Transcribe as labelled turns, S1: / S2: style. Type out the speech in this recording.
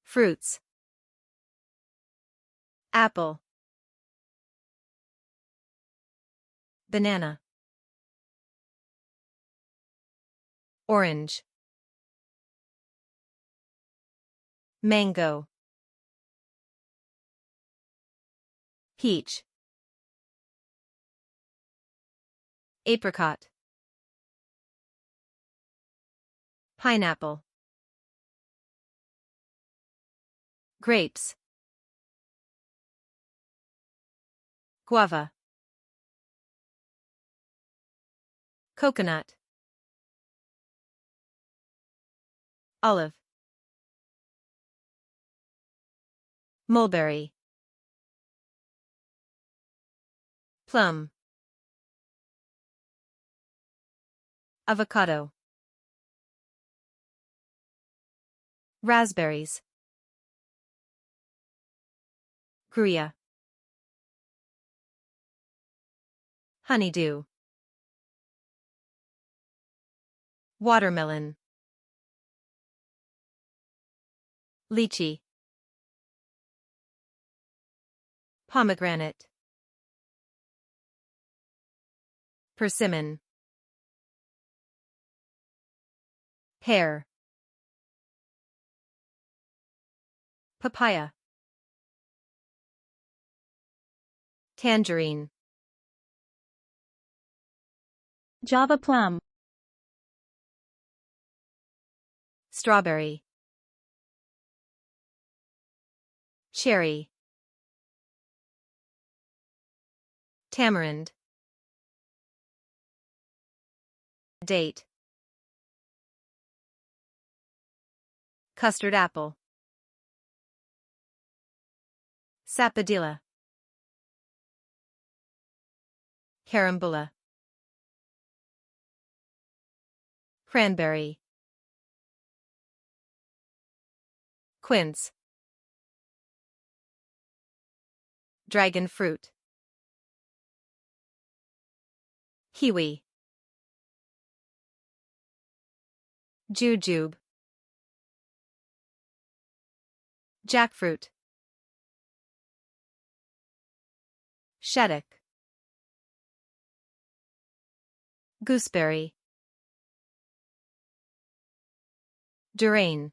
S1: Fruits. Apple. Banana. Orange. Mango. Peach. Apricot. Pineapple. Grapes. Guava. Coconut. Olive. Mulberry. Plum. Avocado. Raspberries. Gruyere. Honeydew. Watermelon. Lychee. Pomegranate. Persimmon. Pear. Papaya. Tangerine.
S2: Java plum.
S1: Strawberry. Cherry. Tamarind. Date. Custard apple. Sapodilla. Carambola. Cranberry. Quince. Dragon fruit. Kiwi. Jujube. Jackfruit. Shaddock. Gooseberry. Durian.